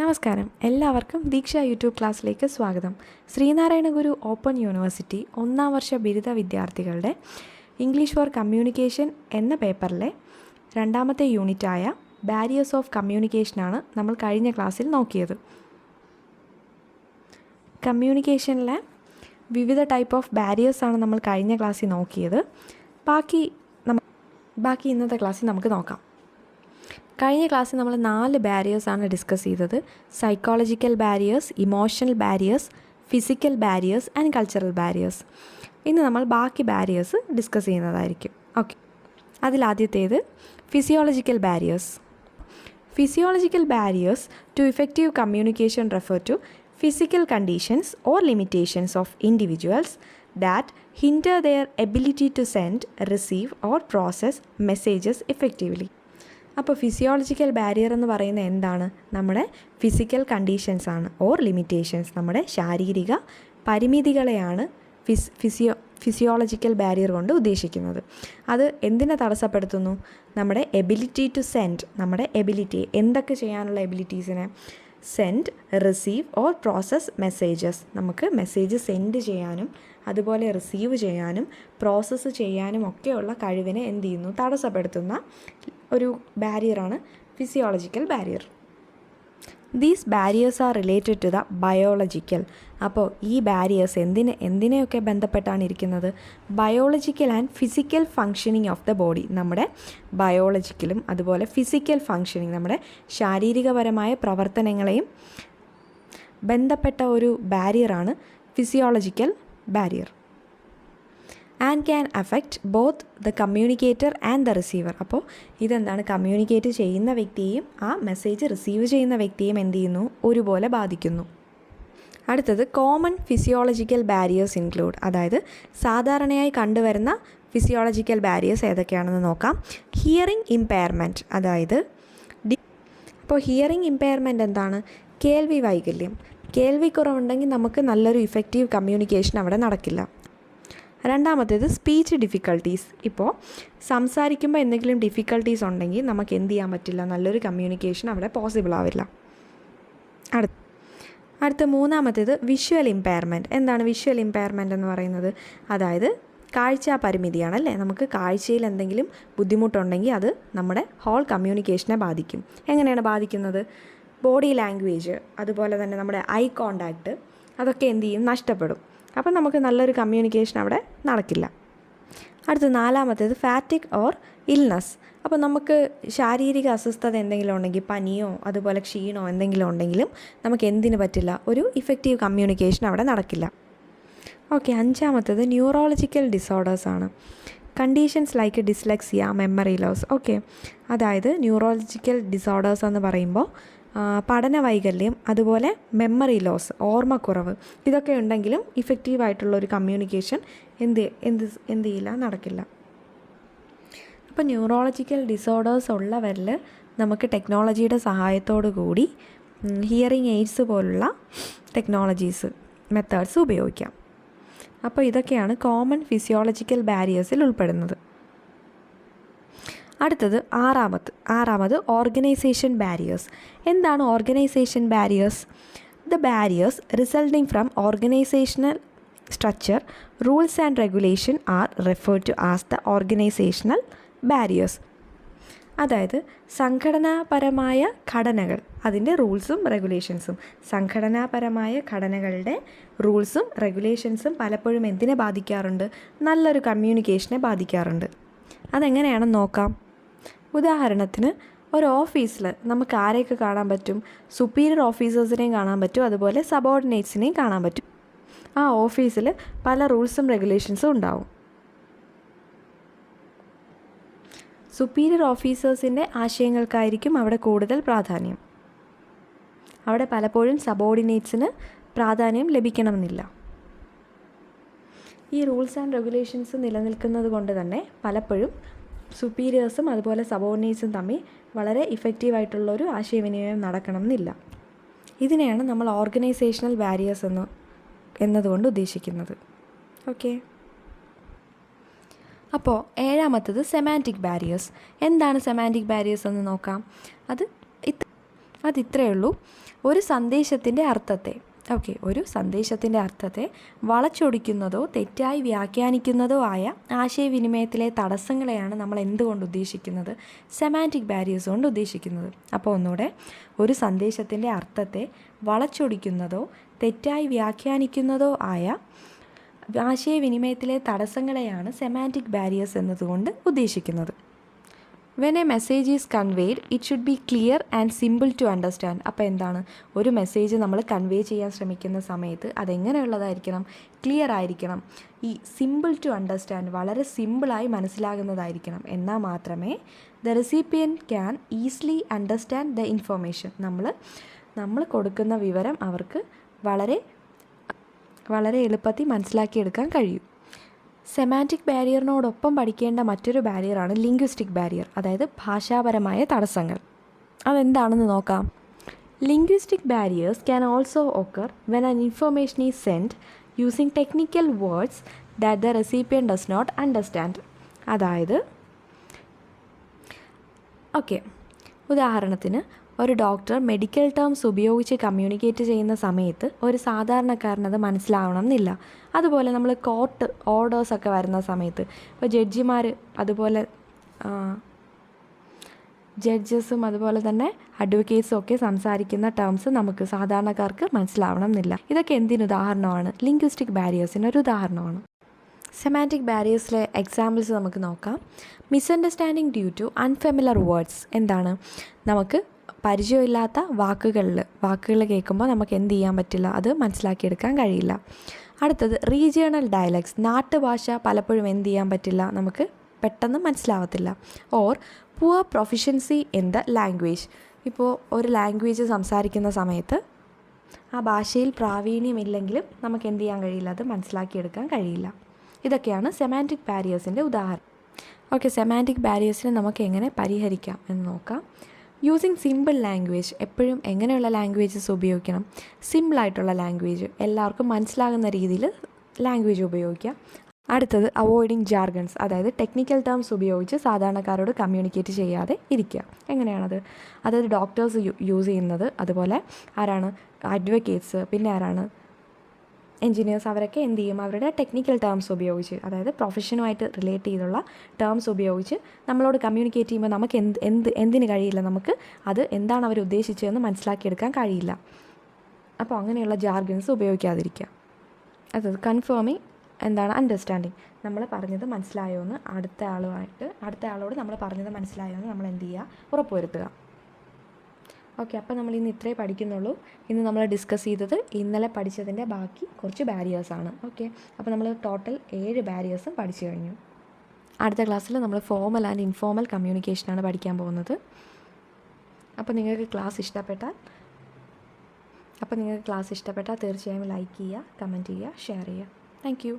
നമസ്കാരം, എല്ലാവർക്കും ദീക്ഷ യൂട്യൂബ് ക്ലാസ്സിലേക്ക് സ്വാഗതം. ശ്രീനാരായണ ഗുരു ഓപ്പൺ യൂണിവേഴ്സിറ്റി ഒന്നാം വർഷ ബിരുദ വിദ്യാർത്ഥികളുടെ ഇംഗ്ലീഷ് ഫോർ കമ്മ്യൂണിക്കേഷൻ എന്ന പേപ്പറിലെ രണ്ടാമത്തെ യൂണിറ്റായ ബാരിയേഴ്സ് ഓഫ് കമ്മ്യൂണിക്കേഷനാണ് നമ്മൾ കഴിഞ്ഞ ക്ലാസ്സിൽ നോക്കിയത്. കമ്മ്യൂണിക്കേഷനിലെ വിവിധ ടൈപ്പ് ഓഫ് ബാരിയേഴ്സാണ് നമ്മൾ കഴിഞ്ഞ ക്ലാസ്സിൽ നോക്കിയത്. ബാക്കി ഇന്നത്തെ ക്ലാസ്സിൽ നമുക്ക് നോക്കാം. കഴിഞ്ഞ ക്ലാസ്സിൽ നമ്മൾ 4 ബാരിയേഴ്സാണ് ഡിസ്കസ് ചെയ്തത്. Psychological barriers, emotional barriers, physical barriers and cultural barriers. ഇന്ന് നമ്മൾ ബാക്കി ബാരിയേഴ്സ് ഡിസ്കസ് ചെയ്യുന്നതായിരിക്കും. ഓക്കെ, അതിലാദ്യത്തേത് physiological barriers. Physiological barriers to effective communication refer to physical conditions or limitations of individuals that hinder their ability to send, receive or process messages effectively. അപ്പോൾ physiological barrier എന്ന് പറയുന്നത് എന്താണ്? നമ്മുടെ physical conditions ആണ്, or limitations, നമ്മുടെ ശാരീരിക പരിമിതികളെയാണ് physiological barrier കൊണ്ട് ഉദ്ദേശിക്കുന്നത്. അത് എന്തിനെ തടസ്സപ്പെടുത്തുന്നു? നമ്മുടെ എബിലിറ്റി ടു സെൻഡ്, നമ്മുടെ എബിലിറ്റി, എന്തൊക്കെ ചെയ്യാനുള്ള എബിലിറ്റീസിനെ? Send, receive or process messages, നമുക്ക് മെസ്സേജ് സെൻഡ് ചെയ്യാനും അതുപോലെ റിസീവ് ചെയ്യാനും പ്രോസസ്സ് ചെയ്യാനും ഒക്കെയുള്ള കഴിവിനെ എന്ത് ചെയ്യുന്നു? തടസ്സപ്പെടുത്തുന്ന ഒരു ബാരിയറാണ് physiological barrier. These barriers are related to the biological. അപ്പോൾ ഈ ബാരിയേഴ്സ് എന്തിനെയൊക്കെ ബന്ധപ്പെട്ടാണ് ഇരിക്കുന്നത്? Biological and physical functioning of the body. നമ്മുടെ ബയോളജിക്കലും അതുപോലെ ഫിസിക്കൽ ഫങ്ഷനിങ്, നമ്മുടെ ശാരീരികപരമായ പ്രവർത്തനങ്ങളെയും ബന്ധപ്പെട്ട ഒരു ബാരിയറാണ് physiological barrier. And can affect both the communicator and the receiver. അപ്പോൾ ഇതെന്താണ്? കമ്മ്യൂണിക്കേറ്റ് ചെയ്യുന്ന വ്യക്തിയെയും ആ മെസ്സേജ് റിസീവ് ചെയ്യുന്ന വ്യക്തിയെയും എന്ത് ചെയ്യുന്നു? ഒരുപോലെ ബാധിക്കുന്നു. അടുത്തത് കോമൺ ഫിസിയോളജിക്കൽ ബാരിയേഴ്സ് ഇൻക്ലൂഡ്. അതായത് സാധാരണയായി കണ്ടുവരുന്ന ഫിസിയോളജിക്കൽ ബാരിയേഴ്സ് ഏതൊക്കെയാണെന്ന് നോക്കാം. ഹിയറിംഗ് ഇമ്പയർമെൻറ്റ്, അതായത് അപ്പോൾ ഹിയറിംഗ് ഇമ്പയർമെൻറ്റ് എന്താണ്? കേൾവി വൈകല്യം. കേൾവി കുറവുണ്ടെങ്കിൽ നമുക്ക് നല്ലൊരു ഇഫക്റ്റീവ് കമ്മ്യൂണിക്കേഷൻ അവിടെ നടക്കില്ല. രണ്ടാമത്തേത് സ്പീച്ച് ഡിഫിക്കൽട്ടീസ്. ഇപ്പോൾ സംസാരിക്കുമ്പോൾ എന്തെങ്കിലും ഡിഫിക്കൽട്ടീസ് ഉണ്ടെങ്കിൽ നമുക്ക് എന്ത് ചെയ്യാൻ പറ്റില്ല? നല്ലൊരു കമ്മ്യൂണിക്കേഷൻ അവിടെ പോസിബിൾ ആവില്ല. അടുത്ത മൂന്നാമത്തേത് വിഷ്വൽ ഇമ്പയർമെൻറ്റ്. എന്താണ് വിഷ്വൽ ഇമ്പയർമെൻറ്റ് എന്ന് പറയുന്നത്? അതായത് കാഴ്ച പരിമിതിയാണല്ലേ. നമുക്ക് കാഴ്ചയിൽ എന്തെങ്കിലും ബുദ്ധിമുട്ടുണ്ടെങ്കിൽ അത് നമ്മുടെ ഹോൾ കമ്മ്യൂണിക്കേഷനെ ബാധിക്കും. എങ്ങനെയാണ് ബാധിക്കുന്നത്? ബോഡി ലാംഗ്വേജ്, അതുപോലെ തന്നെ നമ്മുടെ ഐ കോണ്ടാക്റ്റ്, അതൊക്കെ എന്ത് ചെയ്യും? നഷ്ടപ്പെടും. അപ്പം നമുക്ക് നല്ലൊരു കമ്മ്യൂണിക്കേഷൻ അവിടെ നടക്കില്ല. അടുത്ത നാലാമത്തേത് ഫാറ്റിക് ഓർ ഇൽനസ്. അപ്പോൾ നമുക്ക് ശാരീരിക അസ്വസ്ഥത എന്തെങ്കിലും ഉണ്ടെങ്കിൽ, പനിയോ അതുപോലെ ക്ഷീണോ എന്തെങ്കിലും ഉണ്ടെങ്കിലും നമുക്ക് എന്തിനു പറ്റില്ല? ഒരു ഇഫക്റ്റീവ് കമ്മ്യൂണിക്കേഷൻ അവിടെ നടക്കില്ല. ഓക്കെ, അഞ്ചാമത്തേത് ന്യൂറോളജിക്കൽ ഡിസോർഡേഴ്സ് ആണ്. Conditions like dyslexia, memory loss. Okay, അതായത് ന്യൂറോളജിക്കൽ ഡിസോർഡേഴ്സ് എന്ന് പറയുമ്പോൾ പഠന വൈകല്യം, അതുപോലെ മെമ്മറി ലോസ്, ഓർമ്മക്കുറവ്, ഇതൊക്കെ ഉണ്ടെങ്കിലും ഇഫക്റ്റീവായിട്ടുള്ളൊരു കമ്മ്യൂണിക്കേഷൻ എന്ത് ചെയ്യില്ല? നടക്കില്ല. അപ്പോൾ ന്യൂറോളജിക്കൽ ഡിസോർഡേഴ്സ് ഉള്ളവരിൽ നമുക്ക് ടെക്നോളജിയുടെ സഹായത്തോടു കൂടി ഹിയറിംഗ് എയ്ഡ്സ് പോലുള്ള ടെക്നോളജീസ്, മെത്തേഡ്സ് ഉപയോഗിക്കാം. അപ്പോൾ ഇതൊക്കെയാണ് കോമൺ ഫിസിയോളജിക്കൽ ബാരിയേഴ്സിൽ ഉൾപ്പെടുന്നത്. അടുത്തത് ആറാമത് ഓർഗനൈസേഷൻ ബാരിയേഴ്സ്. എന്താണ് organisation barriers? The barriers resulting from organisational structure, rules and regulation are referred to as the organisational barriers. അതായത് സംഘടനാപരമായ ഘടനകൾ, അതിൻ്റെ റൂൾസും റെഗുലേഷൻസും. സംഘടനാപരമായ ഘടനകളുടെ റൂൾസും റെഗുലേഷൻസും പലപ്പോഴും എന്തിനെ ബാധിക്കാറുണ്ട്? നല്ലൊരു കമ്മ്യൂണിക്കേഷനെ ബാധിക്കാറുണ്ട്. അതെങ്ങനെയാണെന്ന് നോക്കാം. ഉദാഹരണത്തിന് ഒരു ഓഫീസിൽ നമുക്ക് ആരെയൊക്കെ കാണാൻ പറ്റും? സുപ്പീരിയർ ഓഫീസേഴ്സിനെയും കാണാൻ പറ്റും, അതുപോലെ സബോർഡിനേറ്റ്സിനെയും കാണാൻ പറ്റും. ആ ഓഫീസിൽ പല റൂൾസും റെഗുലേഷൻസും ഉണ്ടാവും. സുപ്പീരിയർ ഓഫീസേഴ്സിൻ്റെ ആശയങ്ങൾക്കായിരിക്കും അവിടെ കൂടുതൽ പ്രാധാന്യം. അവിടെ പലപ്പോഴും സബോർഡിനേറ്റ്സിന് പ്രാധാന്യം ലഭിക്കണമെന്നില്ല. ഈ റൂൾസ് ആൻഡ് റെഗുലേഷൻസ് നിലനിൽക്കുന്നത് കൊണ്ട് തന്നെ പലപ്പോഴും സുപ്പീരിയേഴ്സും അതുപോലെ സബോർഡിനേറ്റ്സും തമ്മിൽ വളരെ ഇഫക്റ്റീവായിട്ടുള്ളൊരു ആശയവിനിമയം നടക്കണമെന്നില്ല. ഇതിനെയാണ് നമ്മൾ ഓർഗനൈസേഷണൽ ബാരിയേഴ്സ് എന്നതുകൊണ്ട് ഉദ്ദേശിക്കുന്നത്. ഓക്കെ, അപ്പോൾ ഏഴാമത്തത് സെമാൻറ്റിക് ബാരിയേഴ്സ്. എന്താണ് സെമാൻറ്റിക് ബാരിയേഴ്സ് എന്ന് നോക്കാം. അതിത്രയേ ഉള്ളൂ. ഒരു സന്ദേശത്തിൻ്റെ അർത്ഥത്തെ ഒരു സന്ദേശത്തിൻ്റെ അർത്ഥത്തെ വളച്ചൊടിക്കുന്നതോ തെറ്റായി വ്യാഖ്യാനിക്കുന്നതോ ആയ ആശയവിനിമയത്തിലെ തടസ്സങ്ങളെയാണ് നമ്മൾ എന്തുകൊണ്ട് ഉദ്ദേശിക്കുന്നത്? സെമാൻറ്റിക് ബാരിയേഴ്സ് കൊണ്ട് ഉദ്ദേശിക്കുന്നത്. അപ്പോൾ ഒന്നുകൂടെ, ഒരു സന്ദേശത്തിൻ്റെ അർത്ഥത്തെ വളച്ചൊടിക്കുന്നതോ തെറ്റായി വ്യാഖ്യാനിക്കുന്നതോ ആയ ആശയവിനിമയത്തിലെ തടസ്സങ്ങളെയാണ് സെമാൻറ്റിക് ബാരിയേഴ്സ് എന്നതുകൊണ്ട് ഉദ്ദേശിക്കുന്നത്. When a message is conveyed it should be clear and simple to understand. അപ്പോൾ എന്താണ്, ഒരു മെസ്സേജ് നമ്മൾ കൺവേ ചെയ്യാൻ ശ്രമിക്കുന്ന സമയത്ത് അതെങ്ങനെയുള്ളതായിരിക്കണം? ക്ലിയർ ആയിരിക്കണം. ഈ സിമ്പിൾ ടു അണ്ടർസ്റ്റാൻഡ്, വളരെ സിമ്പിളായി മനസ്സിലാകുന്നതായിരിക്കണം. എന്നാൽ മാത്രമേ the recipient can easily understand the information. നമ്മൾ കൊടുക്കുന്ന വിവരം അവർക്ക് വളരെ എളുപ്പത്തിൽ മനസ്സിലാക്കിയെടുക്കാൻ കഴിയും. സെമാൻറ്റിക് ബാരിയറിനോടൊപ്പം പഠിക്കേണ്ട മറ്റൊരു ബാരിയറാണ് ലിംഗ്വിസ്റ്റിക് ബാരിയർ, അതായത് ഭാഷാപരമായ തടസ്സങ്ങൾ. അതെന്താണെന്ന് നോക്കാം. Linguistic barriers can also occur when an information is send using technical words that the recipient does not understand. അതായത് ഉദാഹരണത്തിന്, ഒരു ഡോക്ടർ മെഡിക്കൽ ടേംസ് ഉപയോഗിച്ച് കമ്മ്യൂണിക്കേറ്റ് ചെയ്യുന്ന സമയത്ത് ഒരു സാധാരണക്കാരനത് മനസ്സിലാവണം എന്നില്ല. അതുപോലെ നമ്മൾ കോർട്ട് ഓർഡേഴ്സൊക്കെ വരുന്ന സമയത്ത്, ഇപ്പോൾ ജഡ്ജിമാർ, അതുപോലെ ജഡ്ജസും അതുപോലെ തന്നെ അഡ്വക്കേറ്റ്സും ഒക്കെ സംസാരിക്കുന്ന ടേംസ് നമുക്ക് സാധാരണക്കാർക്ക് മനസ്സിലാവണം എന്നില്ല. ഇതൊക്കെ എന്തിനുദാഹരണമാണ്? ലിംഗ്വിസ്റ്റിക് ബാരിയേഴ്സിനൊരു ഉദാഹരണമാണ്. സെമാൻറ്റിക് ബാരിയേഴ്സിലെ എക്സാമ്പിൾസ് നമുക്ക് നോക്കാം. Misunderstanding due to unfamiliar words. എന്താണ്? നമുക്ക് പരിചയമില്ലാത്ത വാക്കുകൾ കേൾക്കുമ്പോൾ നമുക്ക് എന്ത് ചെയ്യാൻ പറ്റില്ല? അത് മനസ്സിലാക്കിയെടുക്കാൻ കഴിയില്ല. അടുത്തത് റീജിയണൽ ഡയലക്ട്സ്. നാട്ടുഭാഷ പലപ്പോഴും എന്ത് ചെയ്യാൻ പറ്റില്ല? നമുക്ക് പെട്ടെന്ന് മനസ്സിലാവത്തില്ല. Or poor proficiency in the language. ഇപ്പോൾ ഒരു ലാംഗ്വേജ് സംസാരിക്കുന്ന സമയത്ത് ആ ഭാഷയിൽ പ്രാവീണ്യമില്ലെങ്കിലും നമുക്ക് എന്ത് ചെയ്യാൻ കഴിയില്ല? അത് മനസ്സിലാക്കിയെടുക്കാൻ കഴിയില്ല. ഇതൊക്കെയാണ് സെമാൻറ്റിക് ബാരിയേഴ്സിൻ്റെ ഉദാഹരണം. സെമാൻറ്റിക് ബാരിയേഴ്സിനെ നമുക്ക് എങ്ങനെ പരിഹരിക്കാം എന്ന് നോക്കാം. Using simple language. എപ്പോഴും എങ്ങനെയുള്ള ലാംഗ്വേജസ് ഉപയോഗിക്കണം? സിമ്പിളായിട്ടുള്ള ലാംഗ്വേജ്, എല്ലാവർക്കും മനസ്സിലാകുന്ന രീതിയിൽ ലാംഗ്വേജ് ഉപയോഗിക്കുക. അടുത്തത് അവോയ്ഡിങ് ജാർഗൺസ്, അതായത് ടെക്നിക്കൽ ടേംസ് ഉപയോഗിച്ച് സാധാരണക്കാരോട് കമ്മ്യൂണിക്കേറ്റ് ചെയ്യാതെ ഇരിക്കുക. എങ്ങനെയാണത്? അതായത് ഡോക്ടേഴ്സ് യൂസ് ചെയ്യുന്നത്, അതുപോലെ ആരാണ്? അഡ്വക്കേറ്റ്സ്, പിന്നെ ആരാണ്? എൻജിനീയേഴ്സ്. അവരൊക്കെ എന്ത് ചെയ്യും? അവരുടെ ടെക്നിക്കൽ ടേംസ് ഉപയോഗിച്ച്, അതായത് പ്രൊഫഷനുമായിട്ട് റിലേറ്റ് ചെയ്തുള്ള ടേംസ് ഉപയോഗിച്ച് നമ്മളോട് കമ്മ്യൂണിക്കേറ്റ് ചെയ്യുമ്പോൾ നമുക്ക് എന്തിന് കഴിയില്ല? നമുക്ക് അത് എന്താണ് അവർ ഉദ്ദേശിച്ചതെന്ന് മനസ്സിലാക്കിയെടുക്കാൻ കഴിയില്ല. അപ്പോൾ അങ്ങനെയുള്ള ജാർഗൻസ് ഉപയോഗിക്കാതിരിക്കുക. അതായത് കൺഫേമിങ് എന്താണ്? അണ്ടർസ്റ്റാൻഡിങ്. നമ്മൾ പറഞ്ഞത് മനസ്സിലായോ എന്ന് അടുത്ത ആളോട് നമ്മൾ പറഞ്ഞത് മനസ്സിലായോ എന്ന് നമ്മൾ എന്ത് ചെയ്യുക? ഉറപ്പുവരുത്തുക. അപ്പോൾ നമ്മൾ ഇന്ന് ഇത്രേ പഠിക്കുന്നുള്ളൂ. ഇന്ന് നമ്മൾ ഡിസ്കസ് ചെയ്തത് ഇന്നലെ പഠിച്ചതിൻ്റെ ബാക്കി കുറച്ച് ബാരിയേഴ്സാണ്. അപ്പോൾ നമ്മൾ ടോട്ടൽ 7 ബാരിയേഴ്സും പഠിച്ചു കഴിഞ്ഞു. അടുത്ത ക്ലാസ്സിൽ നമ്മൾ ഫോർമൽ ആൻഡ് ഇൻഫോർമൽ കമ്മ്യൂണിക്കേഷനാണ് പഠിക്കാൻ പോകുന്നത്. അപ്പോൾ നിങ്ങൾക്ക് ക്ലാസ് ഇഷ്ടപ്പെട്ടാൽ തീർച്ചയായും ലൈക്ക് ചെയ്യുക, കമൻറ്റ് ചെയ്യുക, ഷെയർ ചെയ്യുക. Thank you.